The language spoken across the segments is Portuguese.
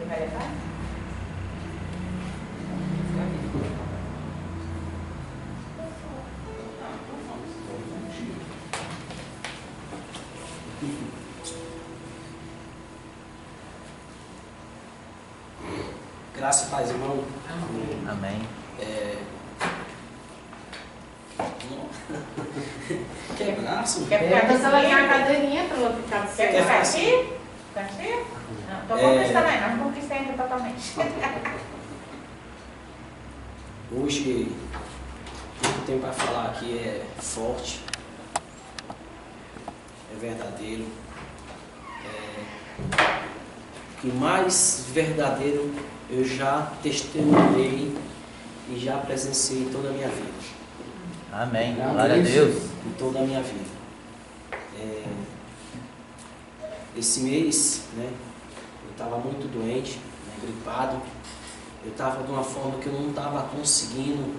vai levar? Graça e paz, irmão. Amém. Quer braço? Quer ficar com essa linha a cadeirinha para ela ficar de Quer ficar assim? aqui? Ficar aqui? Não, tô conquistando aí, não conquistei ainda totalmente. Hoje, o que eu tenho para falar aqui é forte, é verdadeiro, o que mais verdadeiro eu já testemunhei e já presenciei em toda a minha vida. Amém. Glória a Deus. Em toda a minha vida. Esse mês, né, eu estava muito doente, né, gripado. Eu estava de uma forma que eu não estava conseguindo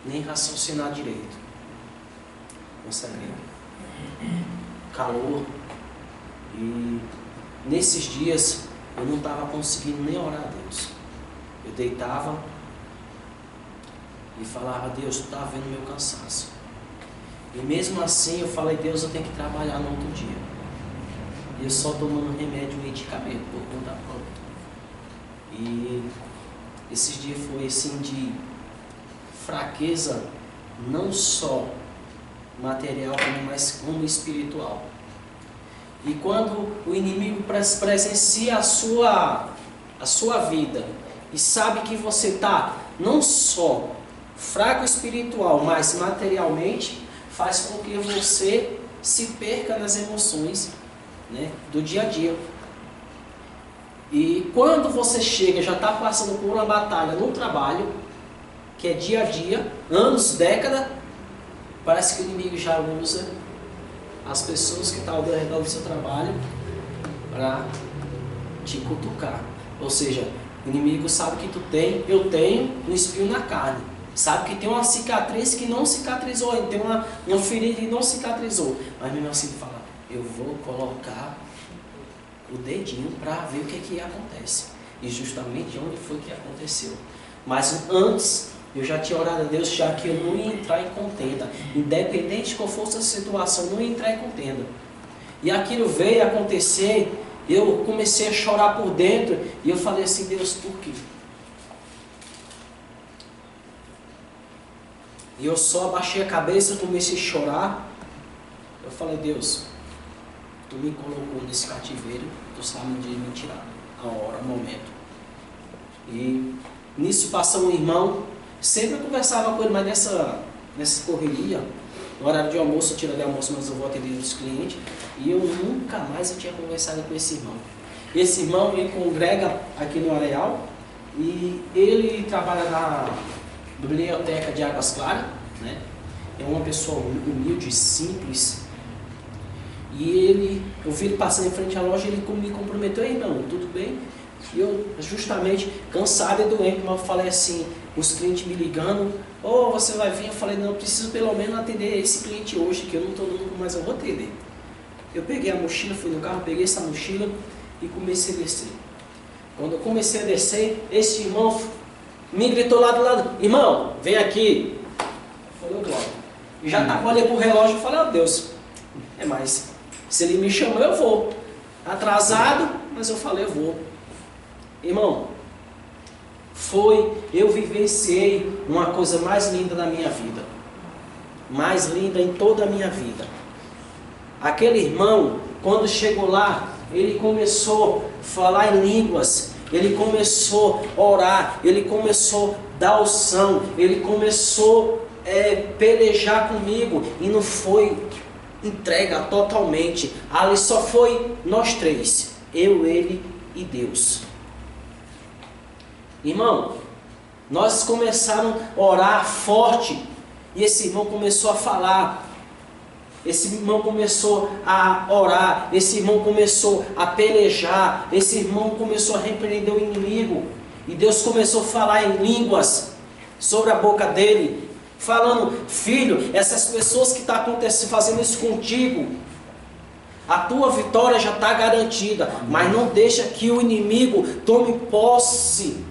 nem raciocinar direito. Essa gripe. Calor. E nesses dias eu não estava conseguindo nem orar a Deus. Eu deitava e falava: Deus, tu está vendo meu cansaço. E mesmo assim eu falei: Deus, eu tenho que trabalhar no outro dia. E eu só tomando remédio e medicamento por conta própria. E esses dias foi assim de fraqueza, não só material, mas como espiritual. E quando o inimigo presencia a sua vida e sabe que você está não só fraco espiritual, mas materialmente, faz com que você se perca nas emoções, né, do dia a dia. E quando você chega, já está passando por uma batalha no trabalho, que é dia a dia, anos, décadas, parece que o inimigo já usa as pessoas que estão ao redor do seu trabalho para te cutucar. Ou seja, o inimigo sabe que eu tenho um espinho na carne. Sabe que tem uma cicatriz que não cicatrizou, tem uma ferida que não cicatrizou. Mas mesmo assim fala: eu vou colocar o dedinho para ver o que acontece. E justamente onde foi que aconteceu. Mas antes, eu já tinha orado a Deus, já que eu não ia entrar em contenda. Independente de qual fosse a situação, eu não ia entrar em contenda. E aquilo veio acontecer, eu comecei a chorar por dentro, e eu falei assim: Deus, por quê? E eu só abaixei a cabeça, comecei a chorar. Eu falei: Deus, tu me colocou nesse cativeiro, tu sabe onde me tirar, a hora, o momento. E nisso passou um irmão, sempre eu conversava com ele, mas nessa correria, no horário de almoço, eu tiro de almoço, mas eu vou atender os clientes, e eu nunca mais tinha conversado com esse irmão. Esse irmão, ele congrega aqui no Areal, e ele trabalha na biblioteca de Águas Claras, né? É uma pessoa humilde, simples. E eu vi ele passando em frente à loja, ele me comprometeu: irmão, tudo bem? E eu, justamente, cansado e doente, mas eu falei assim, os clientes me ligando: você vai vir? Eu falei: não, eu preciso pelo menos atender esse cliente hoje, que eu não estou dando, mas eu vou atender. Eu peguei a mochila, fui no carro, peguei essa mochila e comecei a descer. Quando eu comecei a descer, esse irmão me gritou lá do lado: irmão, vem aqui. Eu falei: glória. E já estava olhando para o relógio e falei: Deus, mas se ele me chamou, eu vou. Atrasado, mas eu falei: eu vou. Irmão, eu vivenciei uma coisa mais linda da minha vida. Mais linda em toda a minha vida. Aquele irmão, quando chegou lá, ele começou a falar em línguas. Ele começou a orar, ele começou a dar unção, ele começou a pelejar comigo, e não foi entrega totalmente. Ali só foi nós três, eu, ele e Deus. Irmão, nós começamos a orar forte, e esse irmão começou a falar. Esse irmão começou a orar, esse irmão começou a pelejar, esse irmão começou a repreender o inimigo. E Deus começou a falar em línguas sobre a boca dele, falando: filho, essas pessoas que estão fazendo isso contigo, A tua vitória já está garantida, mas não deixa que o inimigo tome posse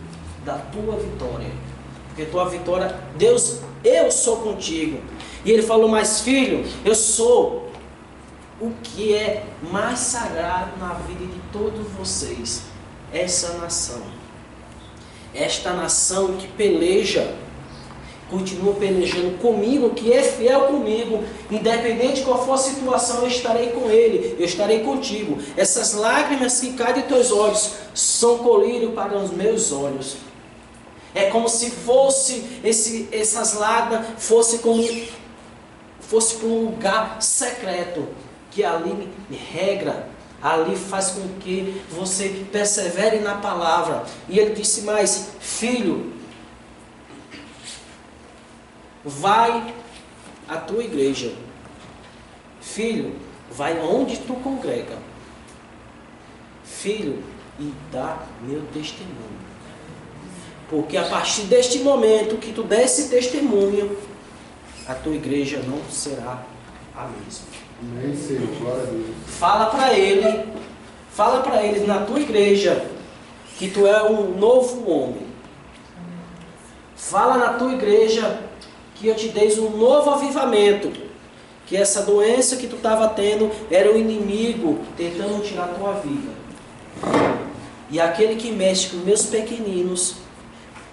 da tua vitória. Porque tua vitória, Deus, eu sou contigo. E ele falou, mas filho, eu sou o que é mais sagrado na vida de todos vocês. Essa nação. Esta nação que peleja, continua pelejando comigo, que é fiel comigo, independente de qual for a situação, eu estarei com ele, eu estarei contigo. Essas lágrimas que caem de teus olhos são colírio para os meus olhos. É como se essas lágrimas fossem para um lugar secreto, que ali regra, ali faz com que você persevere na palavra. E ele disse mais, filho, vai à tua igreja. Filho, vai onde tu congrega. Filho, e dá meu testemunho. Porque a partir deste momento que tu der esse testemunho, a tua igreja não será a mesma. Amém, Senhor. Glória a Deus. Fala para eles na tua igreja que tu é um novo homem. Fala na tua igreja que eu te dei um novo avivamento, que essa doença que tu estava tendo era o inimigo tentando tirar a tua vida. E aquele que mexe com meus pequeninos,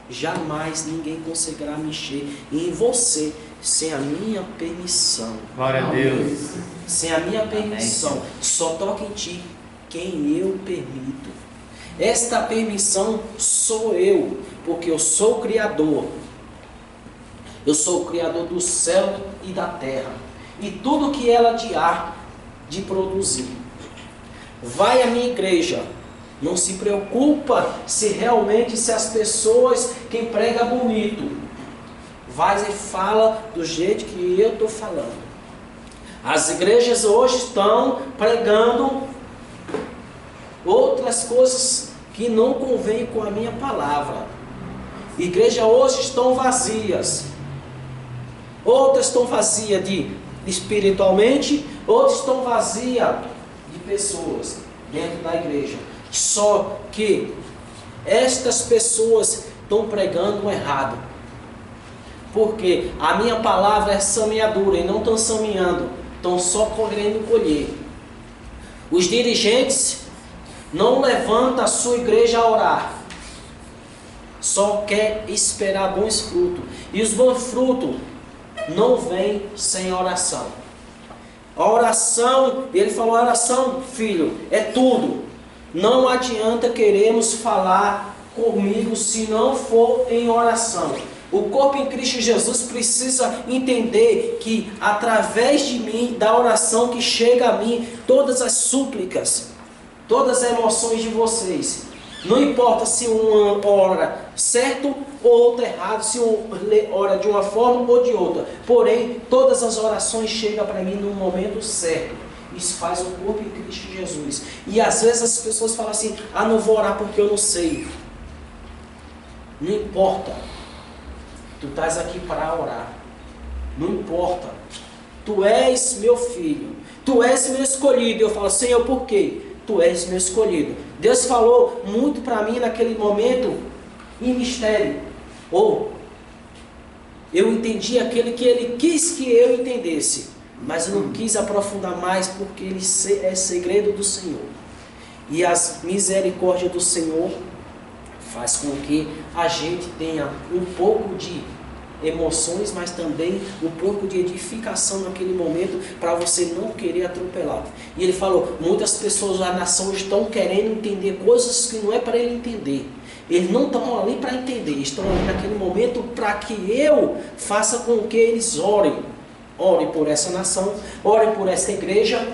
jamais ninguém conseguirá mexer em você sem a minha permissão. Glória a Deus. Sem a minha permissão. Amém. Só toca em ti quem eu permito. Esta permissão sou eu, porque eu sou o Criador. Eu sou o Criador do céu e da terra. E tudo que ela há de produzir. Vai à minha igreja. Não se preocupa se as pessoas, quem prega bonito. Vai e fala do jeito que eu estou falando. As igrejas hoje estão pregando outras coisas que não convêm com a minha palavra. Igrejas hoje estão vazias. Outras estão vazias espiritualmente, outras estão vazias de pessoas dentro da igreja. Só que estas pessoas estão pregando errado. Porque a minha palavra é semeadura e não estão semeando, estão só querendo colher. Os dirigentes não levantam a sua igreja a orar. Só quer esperar bons frutos. E os bons frutos não vêm sem oração. A oração, ele falou, oração, filho, é tudo. Não adianta queremos falar comigo se não for em oração. O corpo em Cristo Jesus precisa entender que através de mim, da oração que chega a mim, todas as súplicas, todas as emoções de vocês, não importa se uma ora certo ou outra errado, se um ora de uma forma ou de outra, porém todas as orações chegam para mim no momento certo. Isso faz o corpo em Cristo Jesus. E às vezes as pessoas falam assim, não vou orar porque eu não sei. Não importa. Tu estás aqui para orar. Não importa. Tu és meu filho. Tu és meu escolhido. Eu falo, Senhor, por quê? Tu és meu escolhido. Deus falou muito para mim naquele momento em mistério. Ou eu entendi aquele que Ele quis que eu entendesse. Mas eu não quis aprofundar mais porque ele é segredo do Senhor. E as misericórdias do Senhor faz com que a gente tenha um pouco de emoções, mas também um pouco de edificação naquele momento para você não querer atropelar. E ele falou, muitas pessoas da nação estão querendo entender coisas que não é para ele entender. Eles não estão ali para entender, estão ali naquele momento para que eu faça com que eles orem. Ore por essa nação, ore por essa igreja,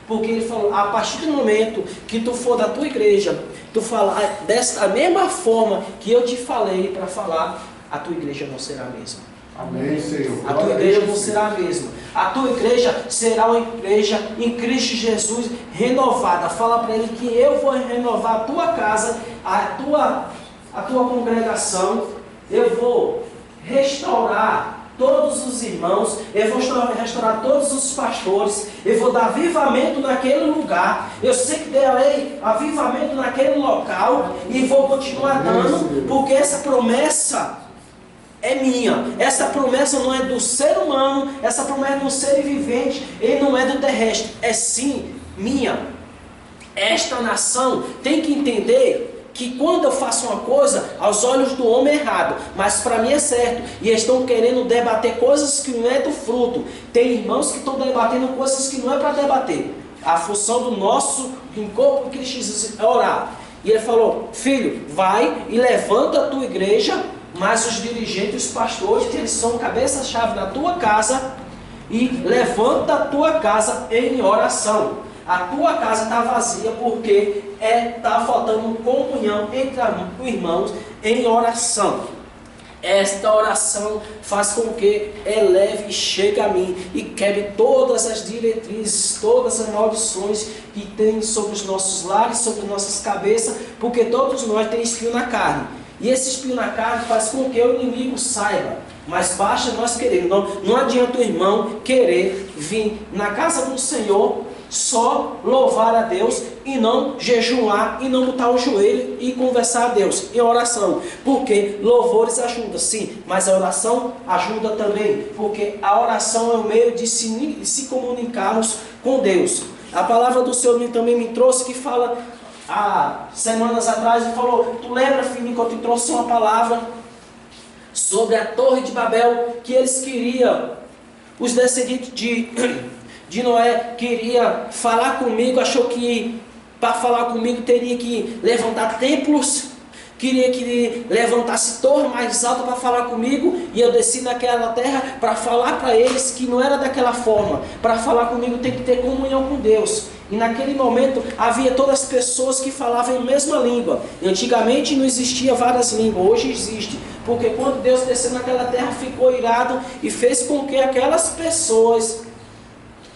porque ele falou, a partir do momento que tu for da tua igreja, tu falar desta mesma forma que eu te falei para falar, a tua igreja não será a mesma. Amém, Senhor. A tua igreja não será a mesma. A tua igreja será uma igreja em Cristo Jesus renovada. Fala para ele que eu vou renovar a tua casa, a tua congregação, eu vou restaurar todos os irmãos, eu vou restaurar todos os pastores, eu vou dar avivamento naquele lugar, eu sei que darei avivamento naquele local e vou continuar dando, porque essa promessa é minha. Essa promessa não é do ser humano, essa promessa é do ser vivente e não é do terrestre, é sim minha. Esta nação tem que entender que quando eu faço uma coisa, aos olhos do homem é errado, mas para mim é certo, e estão querendo debater coisas que não é do fruto. Tem irmãos que estão debatendo coisas que não é para debater. A função do nosso corpo de Cristo Jesus é orar. E ele falou: filho, vai e levanta a tua igreja, mas os dirigentes, os pastores, eles são cabeça-chave na tua casa, e levanta a tua casa em oração. A tua casa está vazia porque está faltando comunhão entre os irmãos em oração. Esta oração faz com que eleve e chegue a mim e quebre todas as diretrizes, todas as maldições que tem sobre os nossos lares, sobre nossas cabeças, porque todos nós temos espinho na carne. E esse espinho na carne faz com que o inimigo saiba. Mas basta nós querermos. Não adianta o irmão querer vir na casa do Senhor só louvar a Deus e não jejuar e não botar o joelho e conversar a Deus em oração, porque louvores ajudam sim, mas a oração ajuda também, porque a oração é o meio de se comunicarmos com Deus. A palavra do Senhor também me trouxe, que fala há semanas atrás, e falou: tu lembra, filho, que eu te trouxe uma palavra sobre a Torre de Babel, que eles queriam, os descendentes de Noé queria falar comigo, achou que para falar comigo teria que levantar templos, queria que levantasse torre mais alta para falar comigo, e eu desci naquela terra para falar para eles que não era daquela forma. Para falar comigo tem que ter comunhão com Deus. E naquele momento havia todas as pessoas que falavam a mesma língua. Antigamente não existia várias línguas, hoje existe. Porque quando Deus desceu naquela terra, ficou irado e fez com que aquelas pessoas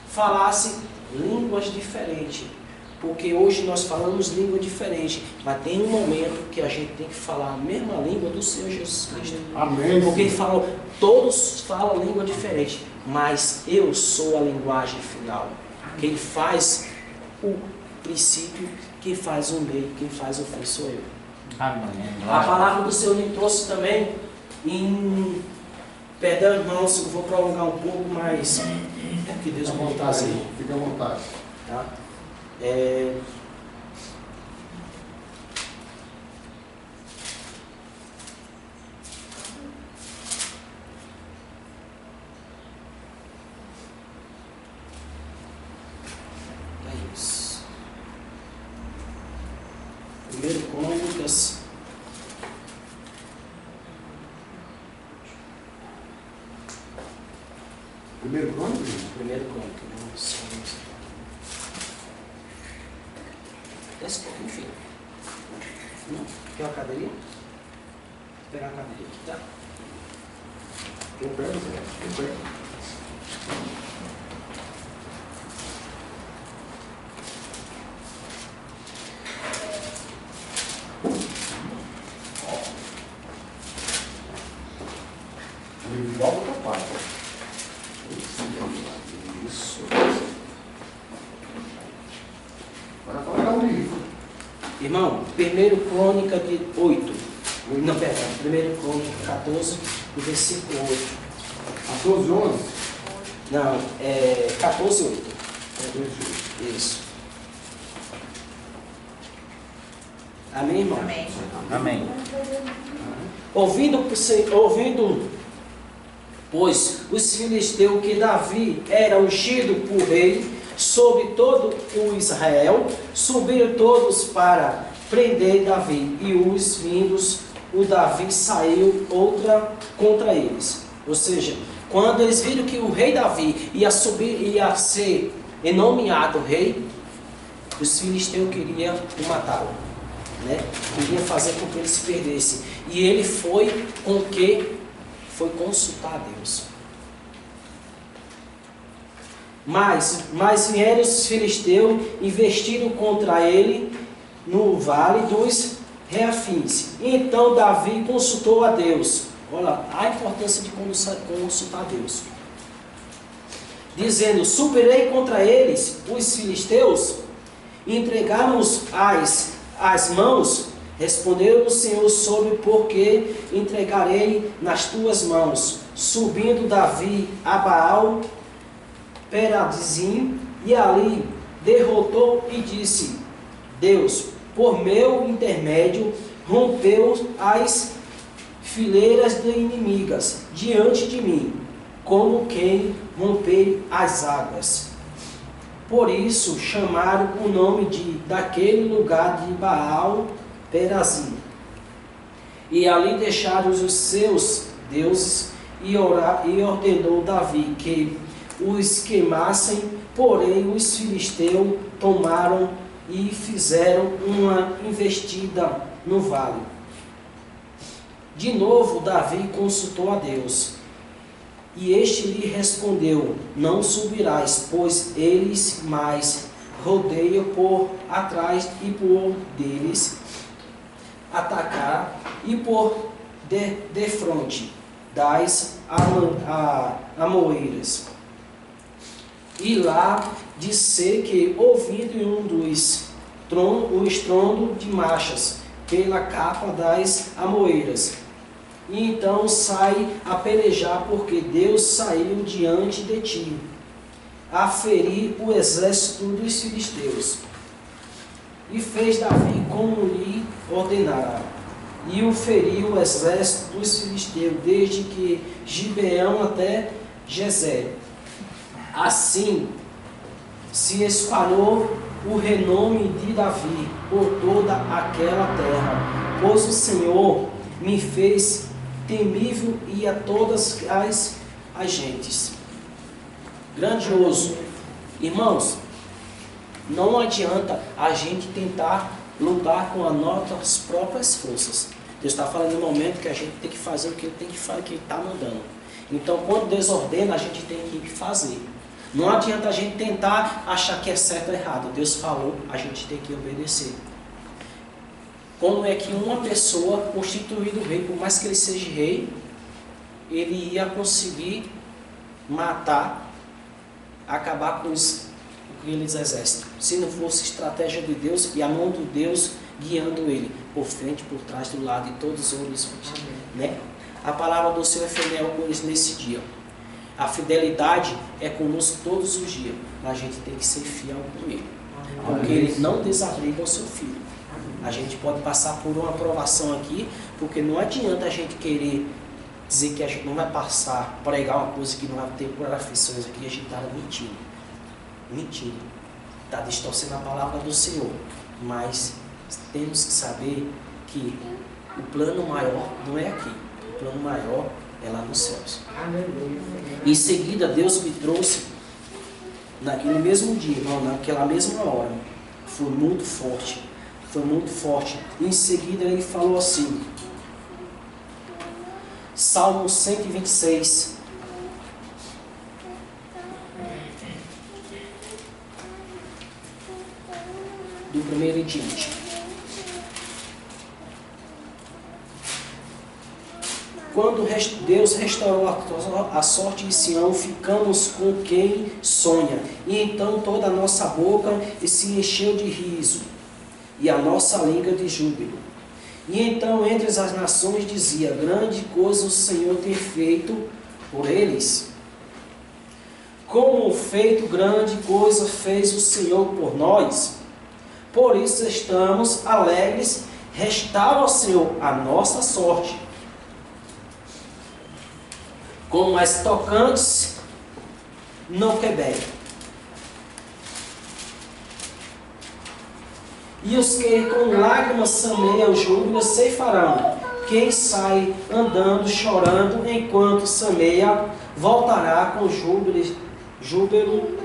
falasse línguas diferentes, porque hoje nós falamos língua diferente, mas tem um momento que a gente tem que falar a mesma língua do Senhor Jesus Cristo. Amém. Porque ele falou, todos falam língua diferente, mas eu sou a linguagem final. Quem faz o princípio, quem faz o meio, quem faz o fim sou eu. Amém. A palavra do Senhor me trouxe também em... Perdão, irmãos, eu vou prolongar um pouco, mas é que Deus me trazer. Fica à vontade. Tá? É isso. 1 Crônicas. Primeiro Crônicas? Primeiro Crônicas. Desce um pouquinho, filho. Não? Quer uma cadeirinha? Vou pegar a cadeirinha aqui, tá? Eu pego, Zé. Eu pego. Igual o papai. Isso. Agora vai pegar o livro. Irmão, 1 Crônica de 8. Não, perdão. 1 Crônica 14, o versículo 8. 14, 11? Não, é 14, 8. Isso. Amém, irmão? Amém. Amém. Ouvindo, pois, os filisteus que Davi era ungido por rei sobre todo o Israel, subiram todos para prender Davi, e os vindos, o Davi saiu outra contra eles. Ou seja, quando eles viram que o rei Davi ia subir, ia ser nomeado rei, os filisteus queriam matá-lo, né? Queria fazer com que ele se perdesse. E ele foi com que foi consultar a Deus. Mas vieram os filisteus, investiram contra ele no vale dos Reafins. Então Davi consultou a Deus, Olha a importância de consultar Deus. Dizendo: subirei contra eles, os filisteus, e entregar-nos as mãos. Respondeu o Senhor: sobre porque entregarei nas tuas mãos. Subindo Davi a Baal Perazim, e ali derrotou e disse: Deus, por meu intermédio, rompeu as fileiras de inimigas diante de mim, como quem rompe as águas. Por isso chamaram o nome daquele lugar de Baal Perazim. E ali deixaram os seus deuses e ordenou Davi que os queimassem, porém os filisteus tomaram e fizeram uma investida no vale. De novo Davi consultou a Deus, e este lhe respondeu: não subirás, pois eles mais rodeiam por atrás e por deles atacar, e por defronte das amoeiras. E lá disse que, ouvindo o estrondo de marchas pela capa das amoeiras, e então sai a pelejar, porque Deus saiu diante de ti, a ferir o exército dos filisteus. E fez Davi como lhe ordenara, e o feriu o exército dos filisteus, desde que Gibeão até Gezer. Assim se espalhou o renome de Davi por toda aquela terra, pois o Senhor me fez temível e a todas as gentes. Grandioso. Irmãos, não adianta a gente tentar lutar com as nossas próprias forças. Deus está falando no momento que a gente tem que fazer o que Ele tem que fazer, que Ele está mandando. Então, quando Deus ordena, a gente tem que fazer. Não adianta a gente tentar achar que é certo ou errado. Deus falou, a gente tem que obedecer. Como é que uma pessoa constituída rei, por mais que ele seja rei, ele ia conseguir matar, acabar com aqueles exércitos, se não fosse estratégia de Deus e a mão de Deus guiando ele, por frente, por trás, do lado, de todos os outros, né? A palavra do Senhor é fiel conosco nesse dia. A fidelidade é conosco todos os dias, mas a gente tem que ser fiel com Ele, porque Ele não desabriga o seu filho. A gente pode passar por uma aprovação aqui, porque não adianta a gente querer dizer que a gente não vai passar, pregar uma coisa que não vai ter por aflições aqui, a gente está mentindo, está distorcendo a palavra do Senhor. Mas temos que saber que o plano maior não é aqui, o plano maior é lá nos céus. Em seguida, Deus me trouxe, naquele mesmo dia, naquela mesma hora, foi muito forte. Em seguida, ele falou assim, Salmo 126, do 1 em diante. Quando Deus restaurou a sorte de Sião, ficamos com quem sonha. E então toda a nossa boca se encheu de riso, e a nossa língua de júbilo. E então entre as nações dizia, grande coisa o Senhor tem feito por eles. Como feito grande coisa fez o Senhor por nós. Por isso estamos alegres, restaura, Senhor, a nossa sorte. Como as tocantes no Quebec. E os que com lágrimas sameiam júbilo ceifarão. Quem sai andando, chorando, enquanto sameia, voltará com júbilo,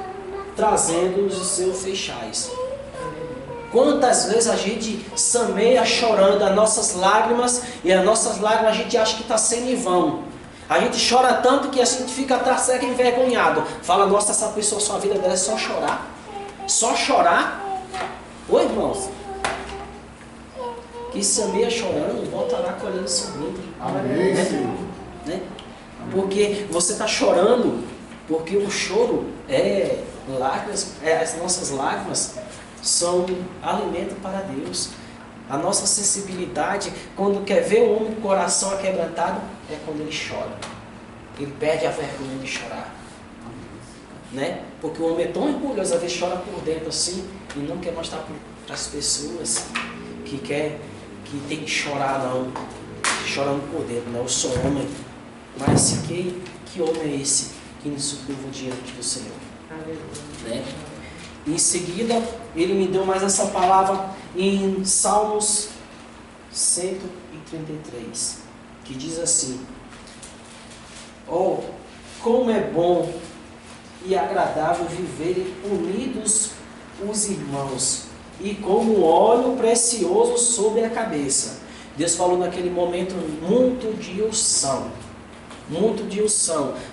trazendo os seus feixais. Quantas vezes a gente sameia chorando as nossas lágrimas, e as nossas lágrimas a gente acha que está sendo em vão. A gente chora tanto que a gente fica atrás envergonhado. Fala, nossa, essa pessoa, sua vida dela é só chorar? Só chorar? Oi, irmãos? Que semeia chorando, voltará colhendo sorrindo. Amém, Senhor. né? Porque você está chorando, porque o choro é lágrimas, as nossas lágrimas são alimento para Deus. A nossa sensibilidade, quando quer ver o homem com o coração aquebrantado, é quando ele chora. Ele perde a vergonha de chorar, né? Porque o homem é tão orgulhoso, às vezes chora por dentro assim, e não quer mostrar para as pessoas que tem que chorar, não. Chorando por dentro, não. Eu sou homem. Mas que homem é esse que nos curva diante do Senhor? Né? Em seguida, ele me deu mais essa palavra em Salmos 133, que diz assim: oh, como é bom e agradável viverem unidos os irmãos, e como óleo precioso sobre a cabeça. Deus falou naquele momento muito de unção,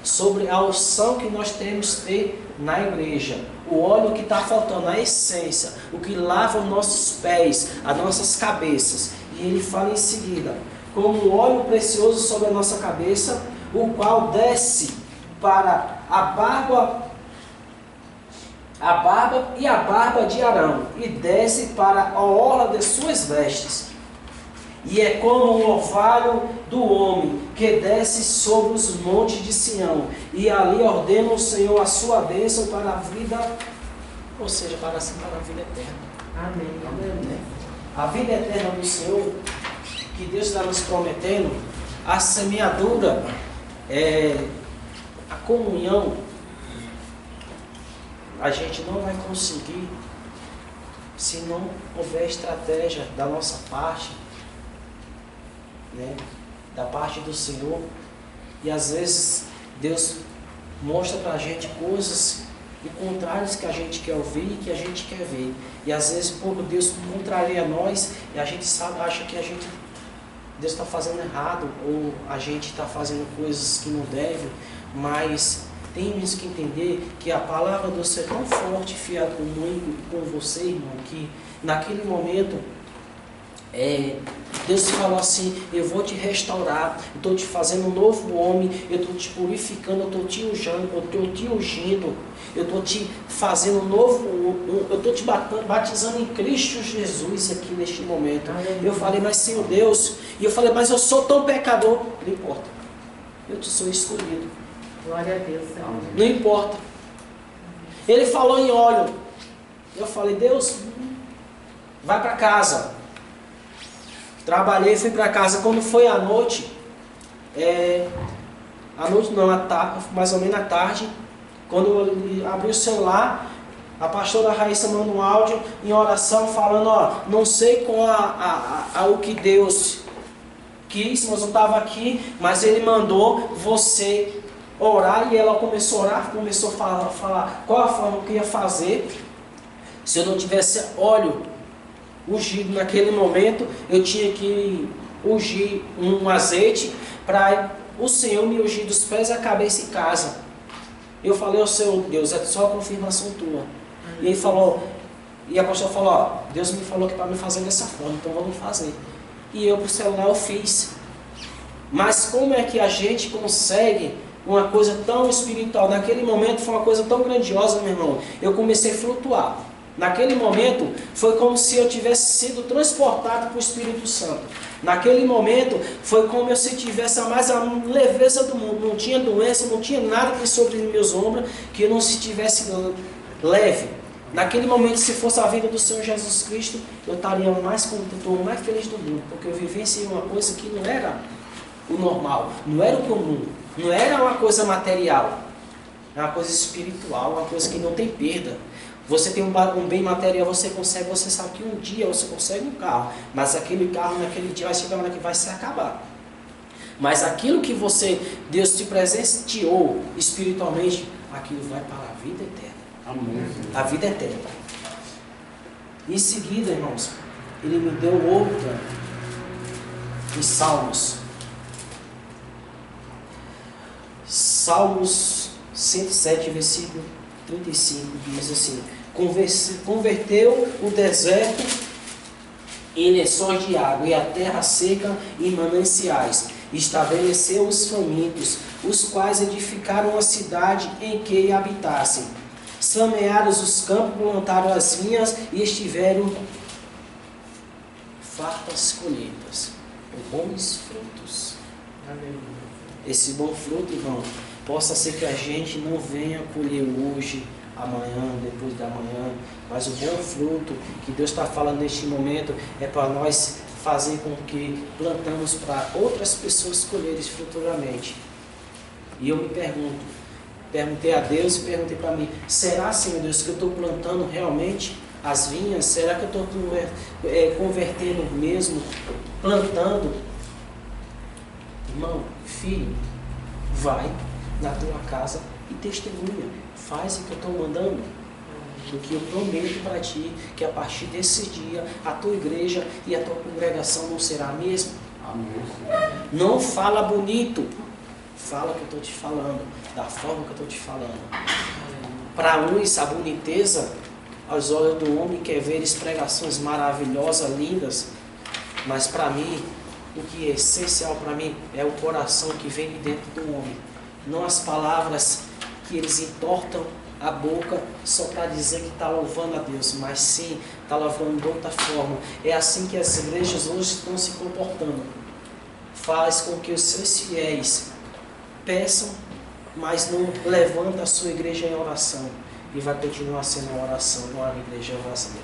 sobre a unção que nós temos que ter na igreja, o óleo que está faltando, a essência, o que lava os nossos pés, as nossas cabeças. E ele fala em seguida: como óleo precioso sobre a nossa cabeça, o qual desce para a barba e a barba de Arão, e desce para a orla de suas vestes. E é como o orvalho do homem que desce sobre os montes de Sião, e ali ordena o Senhor a sua bênção para a vida, ou seja, para a vida eterna. Amém. Amém. A vida eterna do Senhor, que Deus está nos prometendo, a semeadura, a comunhão, a gente não vai conseguir se não houver estratégia da nossa parte, né, da parte do Senhor. E às vezes Deus mostra para a gente coisas contrárias que a gente quer ouvir e que a gente quer ver. E às vezes por Deus contraria nós e a gente acha que Deus está fazendo errado, ou a gente está fazendo coisas que não deve. Mas temos que entender que a palavra do Senhor é tão forte, fiel comigo, com você, irmão, que naquele momento Deus falou assim: eu vou te restaurar, eu estou te fazendo um novo homem, eu estou te purificando, eu estou te ungindo, eu estou te fazendo um novo, eu estou te batizando em Cristo Jesus aqui neste momento. Eu falei: mas Senhor Deus, e eu falei: mas eu sou tão pecador. Não importa, eu te sou escolhido. Glória a Deus, Senhor. Não importa. Ele falou em óleo. Eu falei: Deus, vai para casa. Trabalhei, fui para casa. Quando foi à noite, mais ou menos à tarde, quando eu abri o celular, a pastora Raíssa manda um áudio em oração falando: não sei qual o que Deus quis, mas eu estava aqui, mas Ele mandou você orar. E ela começou a orar, começou a falar qual a forma que ia fazer. Se eu não tivesse óleo ungido naquele momento, eu tinha que ungir um azeite para o Senhor me ungir dos pés à cabeça em casa. Eu falei: ao Senhor Deus, é só a confirmação tua. E ele falou, e a pastora falou: Deus me falou que para me fazer dessa forma, então vamos fazer. E eu, por celular, eu fiz. Mas como é que a gente consegue uma coisa tão espiritual? Naquele momento foi uma coisa tão grandiosa, meu irmão. Eu comecei a flutuar. Naquele momento foi como se eu tivesse sido transportado para o Espírito Santo. Naquele momento foi como se tivesse mais a leveza do mundo. Não tinha doença, não tinha nada que sobre os meus ombros que eu não se tivesse leve. Naquele momento, se fosse a vida do Senhor Jesus Cristo, eu estaria mais contente, mais feliz do mundo, porque eu vivenciei uma coisa que não era o normal, não era o comum, não era uma coisa material, é uma coisa espiritual, uma coisa que não tem perda. Você tem um bem material, você sabe que um dia você consegue um carro, mas aquele carro naquele dia vai chegar uma hora que vai se acabar. Mas aquilo que Deus te presenteou espiritualmente, aquilo vai para a vida eterna. Amém. A vida eterna. Em seguida, irmãos, ele me deu outra em Salmos. Salmos 107, versículo 35, diz assim: converteu o deserto em lençóis de água, e a terra seca em mananciais, estabeleceu os famintos, os quais edificaram a cidade em que habitassem. Semearam os campos, plantaram as vinhas e estiveram fartas colheitas, bons frutos. Esse bom fruto, irmão, possa ser que a gente não venha colher hoje, amanhã, depois da manhã, mas o bom fruto que Deus está falando neste momento é para nós fazer com que plantamos para outras pessoas colherem futuramente. E eu me perguntei a Deus e perguntei para mim, será, Senhor Deus, que eu estou plantando realmente as vinhas? Será que eu estou convertendo mesmo, plantando? Irmão, filho, vai na tua casa e testemunha, faz o que eu estou mandando. Porque eu prometo para ti que a partir desse dia a tua igreja e a tua congregação não será a mesma. Amém. Não fala bonito, fala o que eu estou te falando, da forma que eu estou te falando. Para uns, a boniteza aos olhos do homem quer ver pregações maravilhosas, lindas, mas para mim, o que é essencial para mim é o coração que vem de dentro do homem, não as palavras que eles entortam a boca só para dizer que está louvando a Deus, mas sim está louvando de outra forma. É assim que as igrejas hoje estão se comportando. Faz com que os seus fiéis peçam, mas não levanta a sua igreja em oração. E vai continuar sendo uma oração, não uma igreja vazia.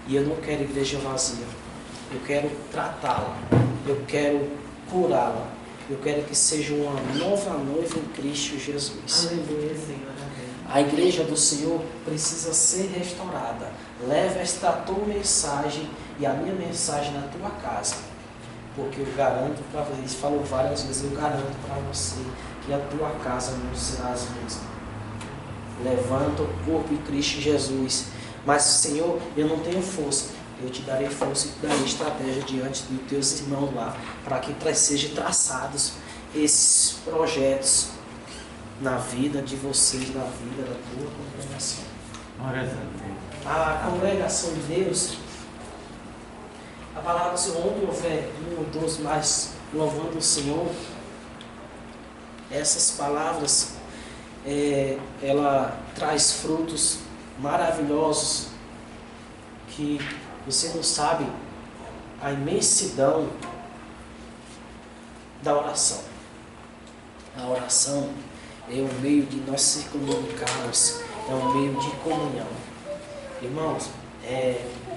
E eu não quero igreja vazia. Eu quero tratá-la. Eu quero curá-la. Eu quero que seja uma nova noiva em Cristo Jesus. Aleluia, Senhor. A igreja do Senhor precisa ser restaurada. Leva esta tua mensagem e a minha mensagem na tua casa. Porque eu garanto para vocês, falou várias vezes, eu garanto para você que a tua casa não será as mesmas. Levanta o corpo de Cristo Jesus. Mas, Senhor, eu não tenho força. Eu te darei força e te darei estratégia diante dos teus irmãos lá, para que sejam traçados esses projetos na vida de vocês, na vida da tua congregação. A congregação de Deus, a palavra do Senhor, onde houver um ou dois mais louvando o Senhor, essas palavras, ela traz frutos maravilhosos que você não sabe a imensidão da oração. A oração é um meio de nós se comunicarmos, é um meio de comunhão. Irmãos,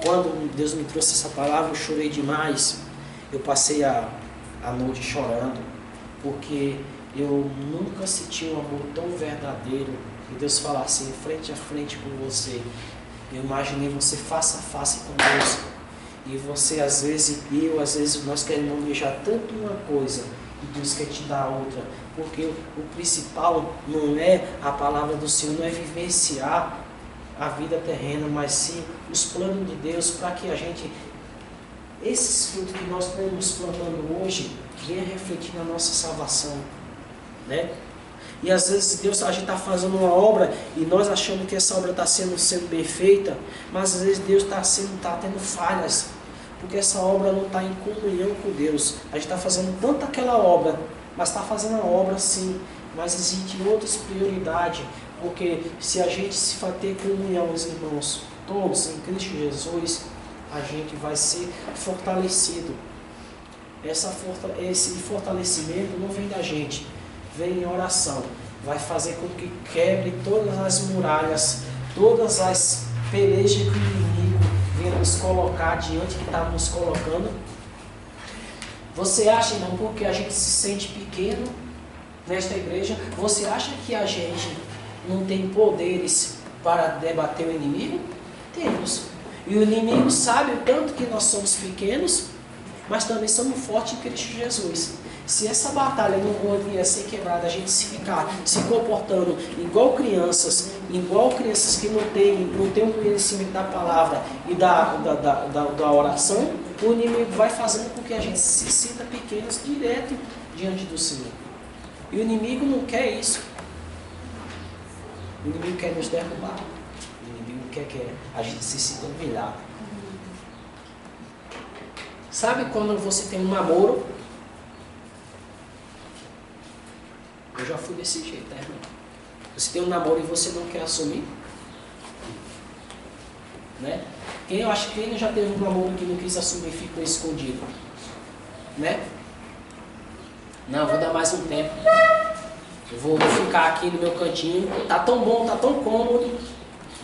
quando Deus me trouxe essa palavra, eu chorei demais. Eu passei a noite chorando, porque eu nunca senti um amor tão verdadeiro e Deus falasse frente a frente com você. Eu imaginei você face a face com Deus. E você, às vezes, nós queremos almejar tanto uma coisa e Deus quer te dar outra. Porque o principal não é a palavra do Senhor, não é vivenciar a vida terrena, mas sim os planos de Deus para que a gente, esses frutos que nós estamos plantando hoje, venha refletir na nossa salvação, né? E às vezes a gente está fazendo uma obra e nós achamos que essa obra está sendo bem feita, mas às vezes Deus está tendo falhas, porque essa obra não está em comunhão com Deus. A gente está fazendo tanto aquela obra, mas está fazendo a obra sim, mas existem outras prioridades, porque se a gente se ter comunhão, os irmãos, todos em Cristo Jesus, a gente vai ser fortalecido. Esse fortalecimento não vem da gente, vem em oração. Vai fazer com que quebre todas as muralhas, todas as pelejas que o inimigo venha nos colocar diante que está nos colocando. Você acha, irmão, porque a gente se sente pequeno nesta igreja, você acha que a gente não tem poderes para debater o inimigo? Temos. E o inimigo sabe o tanto que nós somos pequenos, mas também somos fortes em Cristo Jesus. Se essa batalha não vier a ser quebrada, a gente ficar se comportando igual crianças que não tem o conhecimento da palavra e da oração, o inimigo vai fazendo com que a gente se sinta pequenos direto diante do Senhor. E o inimigo não quer isso. O inimigo quer nos derrubar. O inimigo quer que a gente se sinta humilhado. Sabe quando você tem um namoro Eu já fui desse jeito, tá, irmão? Você tem um namoro e você não quer assumir? Né? Eu acho que quem já teve um namoro que não quis assumir e ficou escondido? Né? Não, vou dar mais um tempo. Eu vou ficar aqui no meu cantinho. Tá tão bom, tá tão cômodo.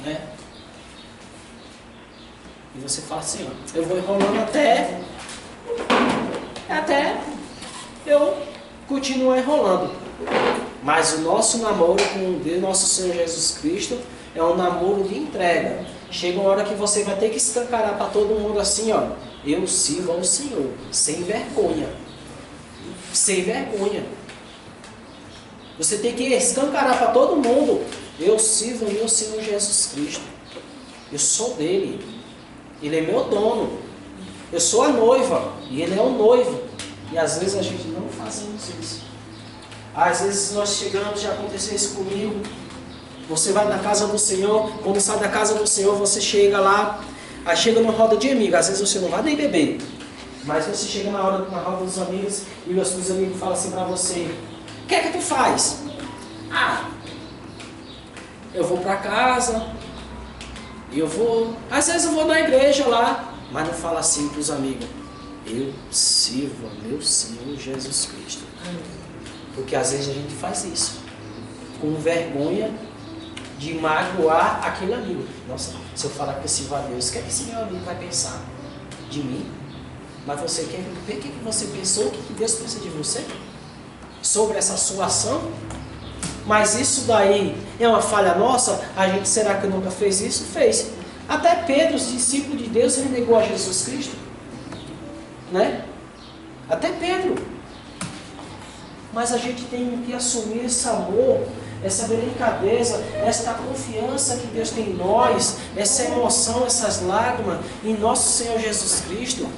Né? E você fala assim, ó, eu vou enrolando até eu continuar enrolando. Mas o nosso namoro com Deus, nosso Senhor Jesus Cristo, é um namoro de entrega. Chega uma hora que você vai ter que escancarar para todo mundo assim, ó, eu sirvo ao Senhor, sem vergonha. Sem vergonha. Você tem que escancarar para todo mundo, eu sirvo ao meu Senhor Jesus Cristo. Eu sou dele. Ele é meu dono. Eu sou a noiva e ele é o noivo. E às vezes a gente não fazemos isso. Às vezes nós chegamos, já aconteceu isso comigo. Você vai na casa do Senhor, quando sai da casa do Senhor, você chega lá, aí chega numa roda de amigos. Às vezes você não vai nem beber, mas você chega na roda dos amigos e os seus amigos falam assim pra você: o que é que tu faz? Ah, eu vou pra casa, às vezes eu vou na igreja lá, mas não fala assim pros amigos: eu sirvo ao meu Senhor Jesus Cristo. Porque às vezes a gente faz isso, com vergonha de magoar aquele amigo. Nossa, se eu falar que eu sirvo a Deus, o que é que esse meu amigo vai pensar de mim? Mas você quer ver o que você pensou, o que Deus pensa de você? Sobre essa sua ação? Mas isso daí é uma falha nossa? Será que nunca fez isso? Fez. Até Pedro, discípulo de Deus, ele negou a Jesus Cristo. Né? Até Pedro. Mas a gente tem que assumir esse amor, essa delicadeza, esta confiança que Deus tem em nós, essa emoção, essas lágrimas em nosso Senhor Jesus Cristo.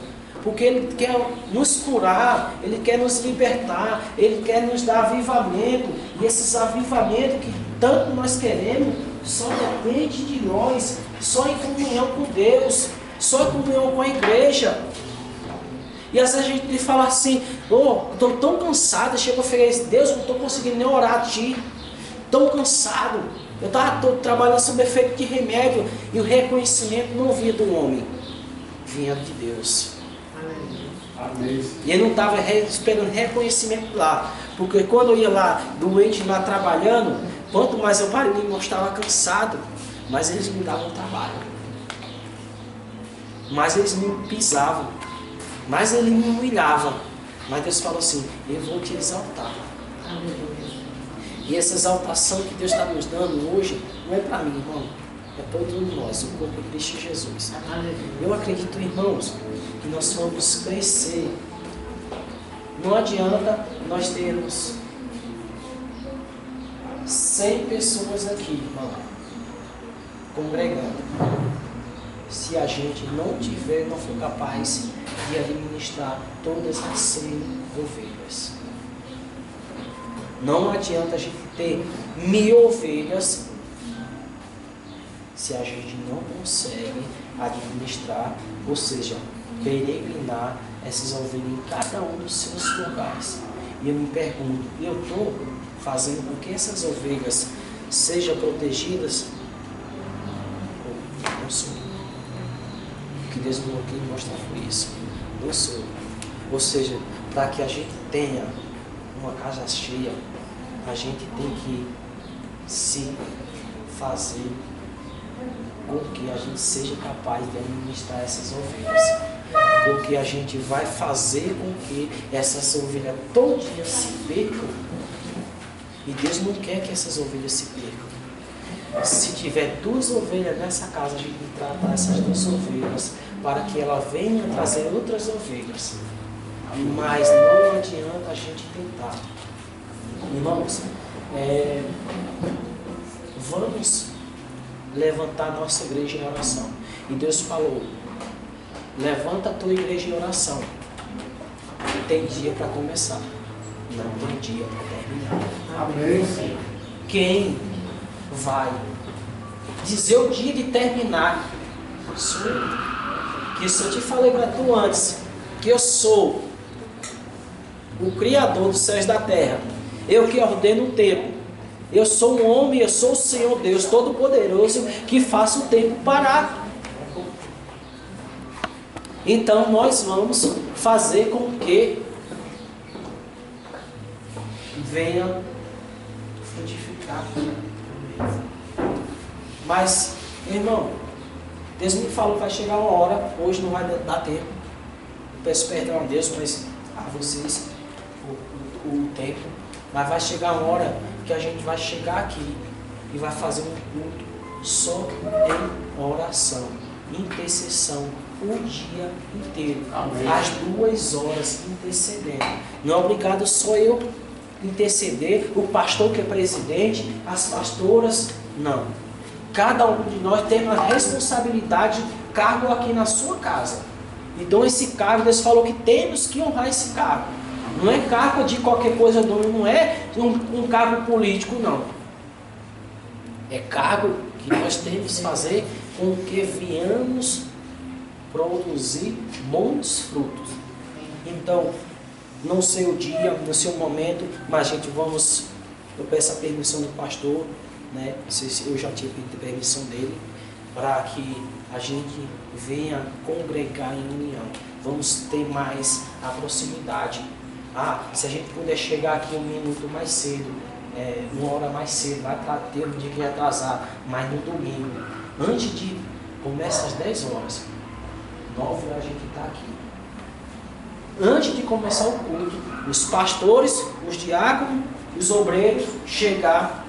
Porque Ele quer nos curar, Ele quer nos libertar, Ele quer nos dar avivamento. E esses avivamentos que tanto nós queremos, só depende de nós, só em comunhão com Deus, só em comunhão com a igreja. E às vezes a gente fala assim: oh, eu estou tão cansado, chega a oferecer, Deus, eu não estou conseguindo nem orar a Ti. Tão cansado. Eu estava trabalhando sob efeito de remédio e o reconhecimento não vinha do homem, vinha de Deus. Amém. E ele não estava esperando reconhecimento lá, porque quando eu ia lá, doente, lá trabalhando, quanto mais eu parei, me mostrava cansado, mas eles me davam trabalho, mas eles me pisavam, mas ele me humilhava. Mas Deus falou assim: eu vou te exaltar. E essa exaltação que Deus está nos dando hoje não é para mim, irmão, é para todos nós, o corpo de Cristo Jesus. Eu acredito, irmãos, que nós vamos crescer. Não adianta nós termos 100 pessoas aqui, irmão, congregando, se a gente não for capaz de administrar todas as 100 ovelhas. Não adianta a gente ter 1000 ovelhas se a gente não consegue administrar, ou seja, peregrinar essas ovelhas em cada um dos seus lugares. E eu me pergunto, eu estou fazendo com que essas ovelhas sejam protegidas? Não sou. O que Deus me mostra foi isso. Não sou. Ou seja, para que a gente tenha uma casa cheia, a gente tem que se fazer com que a gente seja capaz de administrar essas ovelhas. Porque a gente vai fazer com que essas ovelhas todinhas se percam. E Deus não quer que essas ovelhas se percam. Se tiver 2 ovelhas nessa casa, a gente tem que tratar essas 2 ovelhas para que ela venha trazer outras ovelhas. Mas não adianta a gente tentar. Irmãos, vamos levantar nossa igreja em oração. E Deus falou: levanta a tua igreja em oração. Tem dia para começar, não tem dia para terminar. Amém. Quem vai dizer o dia de terminar sou eu. Que se eu te falei para tu antes que eu sou o Criador dos céus e da terra, Eu que ordeno o tempo. Eu sou um homem, eu sou o Senhor Deus Todo-Poderoso que faço o tempo parar. Então nós vamos fazer com que venha frutificar. Mas, irmão, Deus me falou que vai chegar uma hora, hoje não vai dar tempo. Eu peço perdão a Deus, mas a vocês o tempo. Mas vai chegar uma hora que a gente vai chegar aqui e vai fazer um culto só em oração, intercessão, o dia inteiro. Amém. Às 2 horas intercedendo. Não é obrigado só eu interceder, o pastor que é presidente, as pastoras, não. Cada um de nós tem uma responsabilidade, cargo aqui na sua casa. Então esse cargo, Deus falou que temos que honrar esse cargo. Não é cargo de qualquer coisa, não é um cargo político, não. É cargo que nós temos que fazer com que venhamos produzir bons frutos. Então, não sei o dia, não sei o momento, mas gente, eu peço a permissão do pastor, né? Não sei se eu já tinha pedido a permissão dele, para que a gente venha congregar em união. Vamos ter mais a proximidade. Se a gente puder chegar aqui 1 minuto mais cedo, 1 hora mais cedo, vai ter um dia que vai atrasar, mas no domingo, antes de começa às 10 horas, 9 horas a gente está aqui. Antes de começar o culto, os pastores, os diáconos, os obreiros chegar,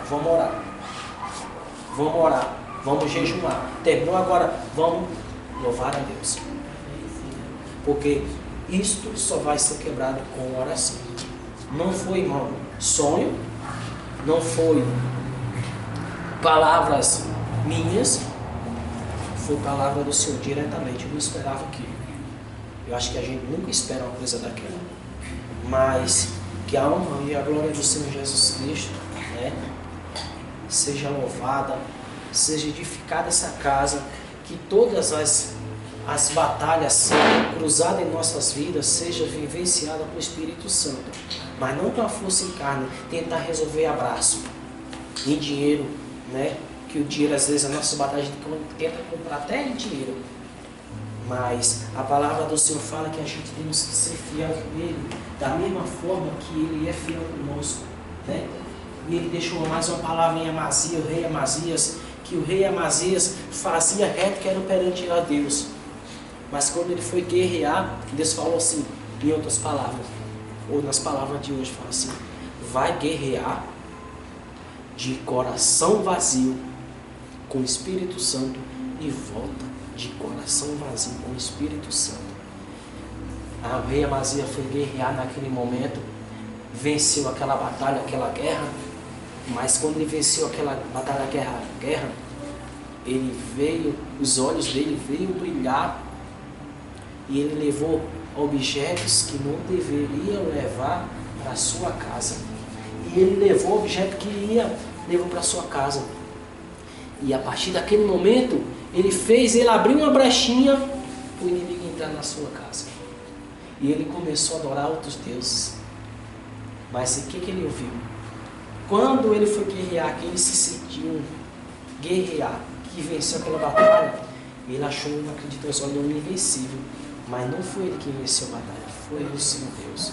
vamos orar. Vamos orar, vamos jejuar. Terminou agora, vamos louvar a Deus. Porque isto só vai ser quebrado com oração. Não foi, irmão, sonho, não foi palavras minhas, foi palavra do Senhor diretamente. Eu não esperava aquilo. Eu acho que a gente nunca espera uma coisa daquela. Mas que a honra e a glória do Senhor Jesus Cristo, né, seja louvada, seja edificada essa casa, que todas as batalhas cruzadas em nossas vidas sejam vivenciadas pelo Espírito Santo, mas não com a força em carne, tentar resolver abraço em dinheiro, né? Que o dinheiro, às vezes, a nossa batalha a gente tenta comprar até em dinheiro, mas a palavra do Senhor fala que a gente temos que ser fiel com Ele, da mesma forma que Ele é fiel conosco, né? E Ele deixou mais uma palavra em Amazias, o rei Amazias, que o rei Amazias fazia reto que era perante a Deus. Mas quando ele foi guerrear, Deus falou assim, em outras palavras, ou nas palavras de hoje, fala assim: vai guerrear de coração vazio com o Espírito Santo e volta de coração vazio com o Espírito Santo. O rei Amazias foi guerrear naquele momento, venceu aquela batalha, aquela guerra, mas quando ele venceu aquela batalha, guerra, ele veio, os olhos dele veio brilhar, e ele levou objetos que não deveriam levar para sua casa. E ele levou objeto que levou para sua casa. E a partir daquele momento, ele abriu uma brechinha para o inimigo entrar na sua casa. E ele começou a adorar outros deuses. Mas o que ele ouviu? Quando ele foi guerrear, que ele se sentiu guerrear, que venceu aquela batalha, ele achou, não acreditou, só um invencível. Mas não foi ele que venceu a batalha, foi o Senhor Deus.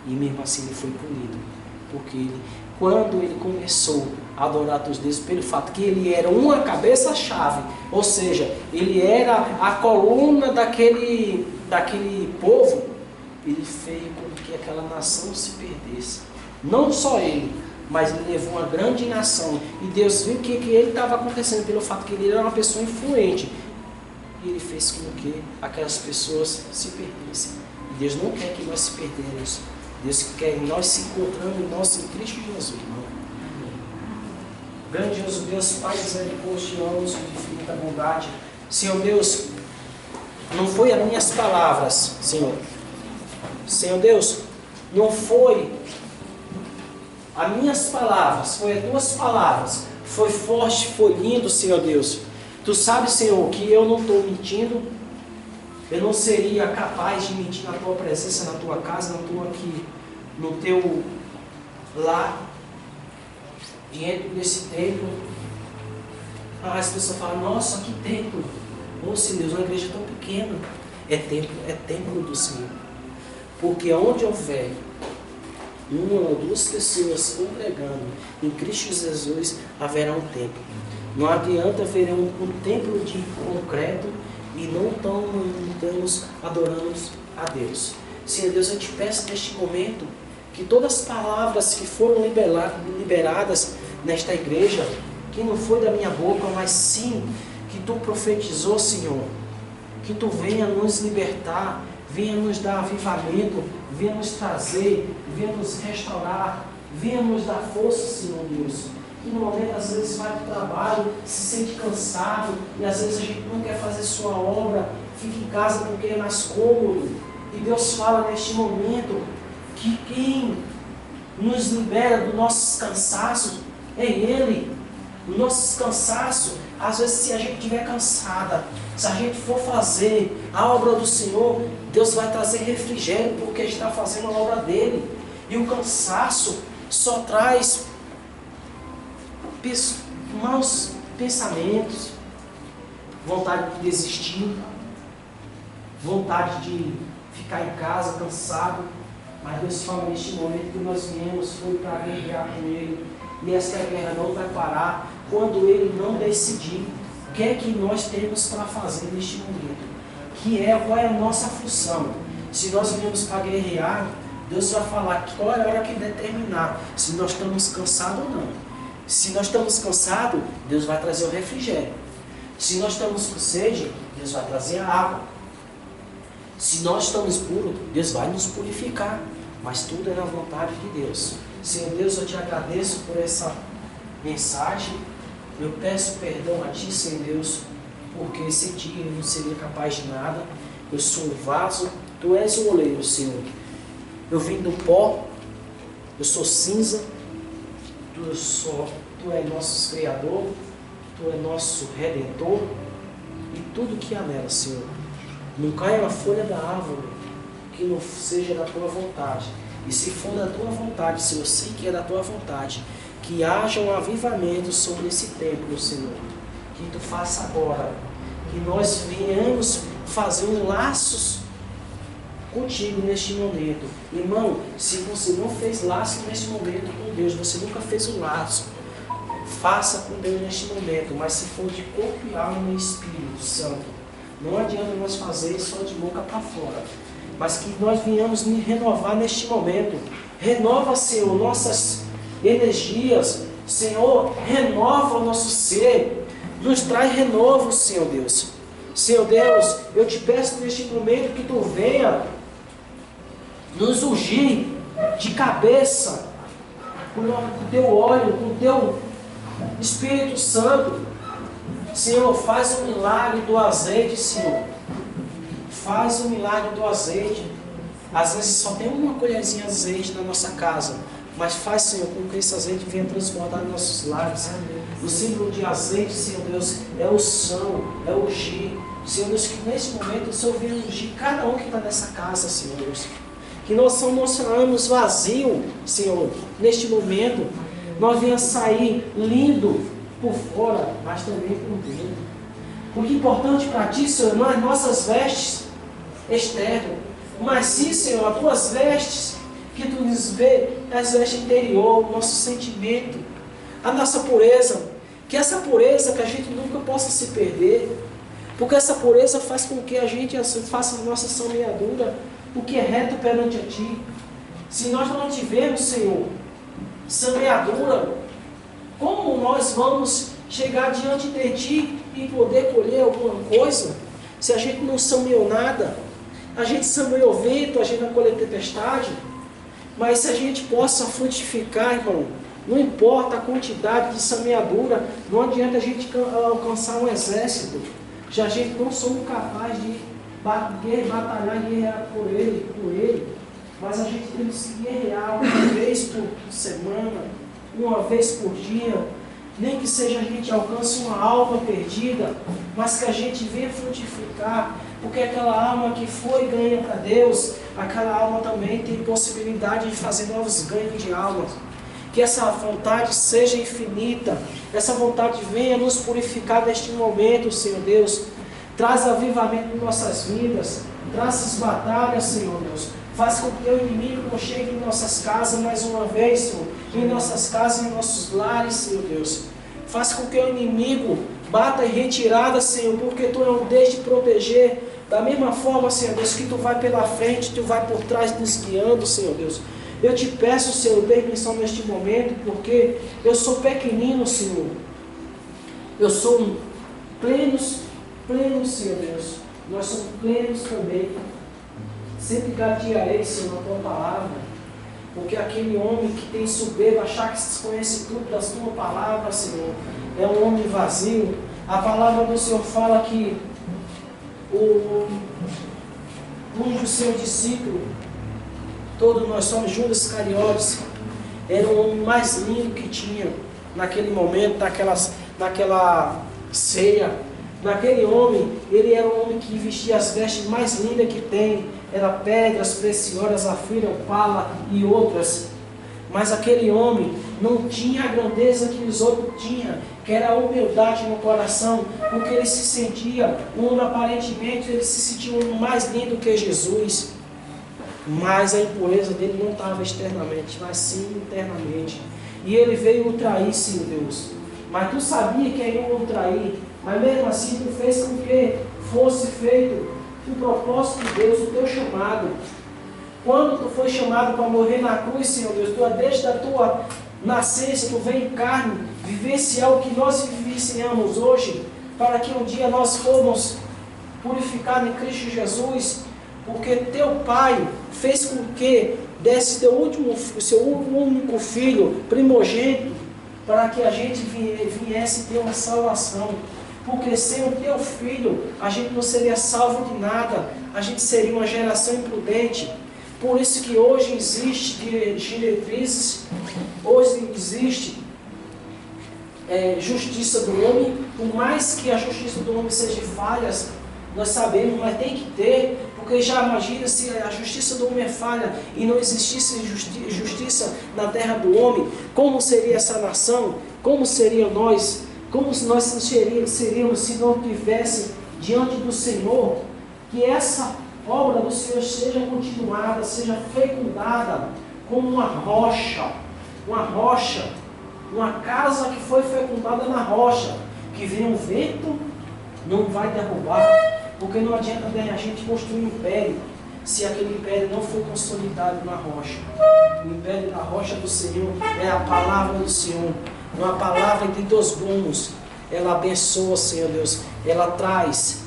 E mesmo assim ele foi punido. Porque quando ele começou a adorar outros deuses, pelo fato que ele era uma cabeça-chave, ou seja, ele era a coluna daquele povo, ele fez com que aquela nação se perdesse. Não só ele, mas ele levou uma grande nação. E Deus viu que ele estava acontecendo pelo fato que ele era uma pessoa influente. E ele fez com que aquelas pessoas se perdessem. E Deus não quer que nós se perdemos. Deus quer que nós se encontramos em Cristo Jesus, irmão. Grandioso Deus, Pai misericordioso, de infinita bondade. Senhor Deus, não foi as minhas palavras, Senhor. Senhor Deus, não foi as minhas palavras, foi as tuas palavras. Foi forte, foi lindo, Senhor Deus. Tu sabes, Senhor, que eu não estou mentindo. Eu não seria capaz de mentir na tua presença, na tua casa, no teu lá, dentro desse templo. As pessoas falam, nossa, que templo! Oh, Senhor Deus, uma igreja tão pequena. É templo do Senhor. Porque onde houver uma ou duas pessoas congregando em Cristo Jesus, haverá um templo. Não adianta ver um templo de concreto e não estamos adorando a Deus. Senhor Deus, eu te peço neste momento que todas as palavras que foram liberadas nesta igreja, que não foi da minha boca, mas sim que tu profetizou, Senhor, que tu venha nos libertar, venha nos dar avivamento, venha nos trazer, venha nos restaurar, venha nos dar força, Senhor Deus. Que no momento, às vezes, vai para o trabalho, se sente cansado, e às vezes a gente não quer fazer sua obra, fica em casa porque é mais cômodo. E Deus fala neste momento que quem nos libera dos nossos cansaços é Ele. O nosso cansaço, às vezes, se a gente estiver cansada, se a gente for fazer a obra do Senhor, Deus vai trazer refrigério, porque a gente está fazendo a obra dEle. E o cansaço só traz maus pensamentos, vontade de desistir, vontade de ficar em casa cansado. Mas Deus fala neste momento que nós viemos foi para guerrear com Ele. E esta guerra não vai parar quando Ele não decidir o que é que nós temos para fazer neste momento. Qual é a nossa função. Se nós viemos para guerrear, Deus vai falar que qual é a hora que determinar, se nós estamos cansados ou não. Se nós estamos cansados, Deus vai trazer o refrigério. Se nós estamos com sede, Deus vai trazer a água. Se nós estamos puros, Deus vai nos purificar. Mas tudo é na vontade de Deus. Senhor Deus, eu te agradeço por essa mensagem. Eu peço perdão a Ti, Senhor Deus, porque sem Ti eu não seria capaz de nada. Eu sou um vaso, Tu és o oleiro, Senhor. Eu vim do pó, eu sou cinza. Tu és nosso Criador, Tu és nosso Redentor. E tudo que há nela, Senhor. Não caia uma folha da árvore que não seja da Tua vontade. E se for da Tua vontade, Senhor, eu sei que é da Tua vontade, que haja um avivamento sobre esse templo, Senhor. Que Tu faça agora. Que nós venhamos fazer um laços contigo neste momento. Irmão, se você não fez laço neste momento com Deus, você nunca fez um laço, faça com Deus neste momento. Mas se for de corpo e alma e Espírito Santo, não adianta nós fazer só de boca para fora, mas que nós venhamos nos renovar neste momento. Renova, Senhor, nossas energias. Senhor, renova o nosso ser. Nos traz renovo, Senhor Deus. Senhor Deus, eu te peço neste momento que Tu venha nos ungir de cabeça com o Teu óleo, com o Teu Espírito Santo. Senhor, faz o milagre do azeite, Senhor. Faz o milagre do azeite. Às vezes só tem uma colherzinha de azeite na nossa casa, mas faz, Senhor, com que esse azeite venha transbordar nos nossos lares. O símbolo de azeite, Senhor Deus, é o unção, é o ungir. Senhor Deus, que nesse momento o Senhor venha ungir cada um que está nessa casa, Senhor Deus. Que nós não saímos vazio, Senhor, neste momento. Nós venhamos sair lindo por fora, mas também por dentro. O que é importante para Ti, Senhor, não é as nossas vestes externas, mas sim, Senhor, as Tuas vestes, que Tu nos vê, as vestes interior, o nosso sentimento, a nossa pureza. Que essa pureza que a gente nunca possa se perder, porque essa pureza faz com que a gente faça a nossa semeadura, o que é reto perante a Ti. Se nós não tivermos, Senhor, semeadura, como nós vamos chegar diante de Ti e poder colher alguma coisa, se a gente não semeou nada? A gente semeou vento, a gente vai colher tempestade. Mas se a gente possa frutificar, irmão, não importa a quantidade de semeadura, não adianta a gente alcançar um exército, já a gente não somos capazes de batalhar e guerrear por ele, mas a gente tem que se guerrear uma vez por semana, uma vez por dia, nem que seja a gente alcance uma alma perdida, mas que a gente venha frutificar, porque aquela alma que foi ganha para Deus, aquela alma também tem possibilidade de fazer novos ganhos de almas. Que essa vontade seja infinita. Essa vontade venha nos purificar neste momento, Senhor Deus. Traz avivamento em nossas vidas. Traz essas batalhas, Senhor Deus. Faz com que o inimigo não chegue em nossas casas mais uma vez, Senhor. Em nossas casas, em nossos lares, Senhor Deus. Faz com que o inimigo bata em retirada, Senhor, porque Tu é um Deus de proteger. Da mesma forma, Senhor Deus, que Tu vai pela frente, Tu vai por trás nos guiando, Senhor Deus. Eu te peço, Senhor, permissão neste momento, porque eu sou pequenino, Senhor. Eu sou um pleno, Senhor Deus. Nós somos plenos também. Sempre gatearei, Senhor, na Tua palavra. Porque aquele homem que tem soberba, achar que se conhece tudo das Tua palavra, Senhor, é um homem vazio. A palavra do Senhor fala que um dos seus discípulos, todos nós somos Judas Iscariotes, era o homem mais lindo que tinha naquele momento, naquela ceia. Naquele homem, ele era um homem que vestia as vestes mais lindas que tem, era pedras preciosas, safira, opala e outras. Mas aquele homem não tinha a grandeza que os outros tinham, que era a humildade no coração, porque ele se sentia, aparentemente, ele se sentia um mais lindo que Jesus. Mas a impureza dele não estava externamente, mas sim internamente. E ele veio o trair, Senhor Deus. Mas Tu sabia que ele ia o trair, mas mesmo assim Tu fez com que fosse feito o propósito de Deus, o Teu chamado. Quando Tu foi chamado para morrer na cruz, Senhor Deus, Tu, desde a Tua nascença, Tu veio em carne, vivenciar o que nós vivenciamos hoje, para que um dia nós fomos purificados em Cristo Jesus, porque Teu Pai fez com que desse seu único filho, primogênito, para que a gente viesse ter uma salvação. Porque sem o Teu Filho, a gente não seria salvo de nada, a gente seria uma geração imprudente. Por isso que hoje existe diretrizes, hoje existe justiça do homem. Por mais que a justiça do homem seja falhas, nós sabemos, mas tem que ter, porque já imagina se a justiça do homem é falha e não existisse justiça na terra do homem, como seria essa nação, como seria nós, como nós seríamos se não tivesse diante do Senhor, que essa obra do Senhor seja continuada, seja fecundada como uma rocha, uma casa que foi fecundada na rocha, que vem um vento, não vai derrubar, porque não adianta a gente construir um império, se aquele império não for consolidado na rocha. O império da rocha do Senhor é a palavra do Senhor, uma palavra de dois gumes. Ela abençoa, Senhor Deus, ela traz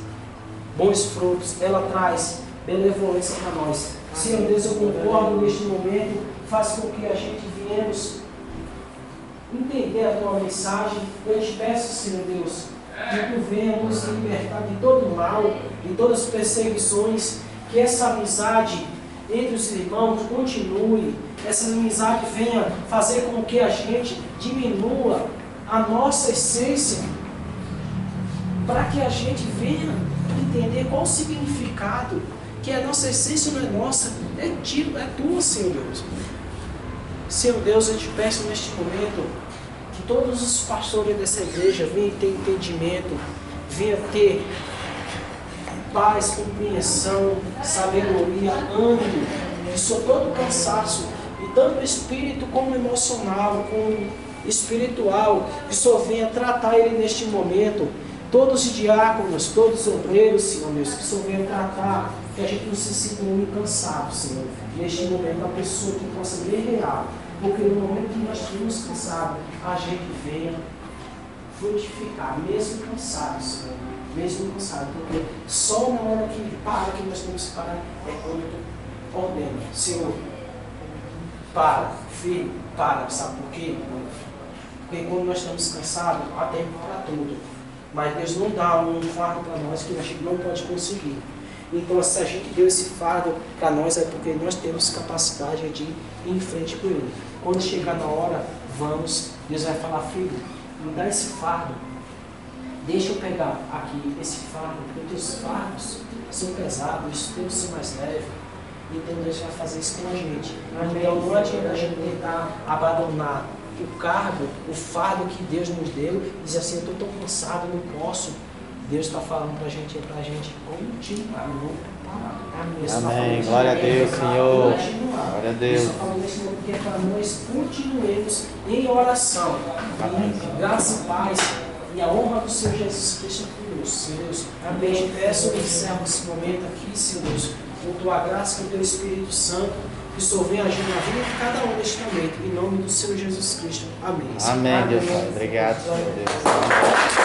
bons frutos, ela traz benevolência para nós. Senhor Deus, eu concordo neste momento, faz com que a gente viemos entender a Tua mensagem. Eu te peço, Senhor Deus, que Tu venha nos libertar de todo o mal, de todas as perseguições, que essa amizade entre os irmãos continue, essa amizade venha fazer com que a gente diminua a nossa essência, para que a gente venha entender qual o significado, que a nossa essência não é nossa, é Tua, Senhor Deus. Senhor Deus, eu te peço neste momento que todos os pastores dessa igreja venham ter entendimento, venham ter paz, compreensão, sabedoria, ânimo, que sou todo cansaço, e tanto espírito como emocional, como espiritual, que só venha tratar ele neste momento. Todos os diáconos, todos os obreiros, Senhor Deus, que só venha tratar, que a gente não se sinta muito cansado, Senhor. Neste momento, a pessoa que possa guerrear, porque no momento que nós estivermos cansados, a gente venha frutificar, mesmo cansado, Senhor. Mesmo cansado, porque só na hora que para, que nós temos que parar, é quando Tu ordena. Senhor, para, filho, para, sabe por quê? Porque quando nós estamos cansados, há tempo para tudo. Mas Deus não dá um fardo para nós que a gente não pode conseguir. Então, se a gente deu esse fardo para nós, é porque nós temos capacidade de ir em frente com Ele. Quando chegar na hora, vamos, Deus vai falar, filho, me dá esse fardo. Deixa eu pegar aqui esse fardo, porque os teus fardos são pesados, os teus são mais leves. Então Deus vai fazer isso com a gente. Então não adianta a gente tentar abandonar o cargo, o fardo que Deus nos deu, e dizer assim, eu estou tão cansado, não posso. Deus está falando para a gente continuar, não parar. Amém. Glória a Deus, Senhor. Continuar. Glória a Deus. Deus está falando nesse momento que é para nós continuemos em oração, em graça e paz, e a honra do Senhor Jesus Cristo conosco, Senhor Deus. Amém. Te peço e encerro esse momento aqui, Senhor Deus, com tua graça, com teu Espírito Santo, que o Senhor venha agir na vida de cada um neste momento, em nome do Senhor Jesus Cristo. Amém. Amém, Deus Pai. Obrigado, Senhor Deus.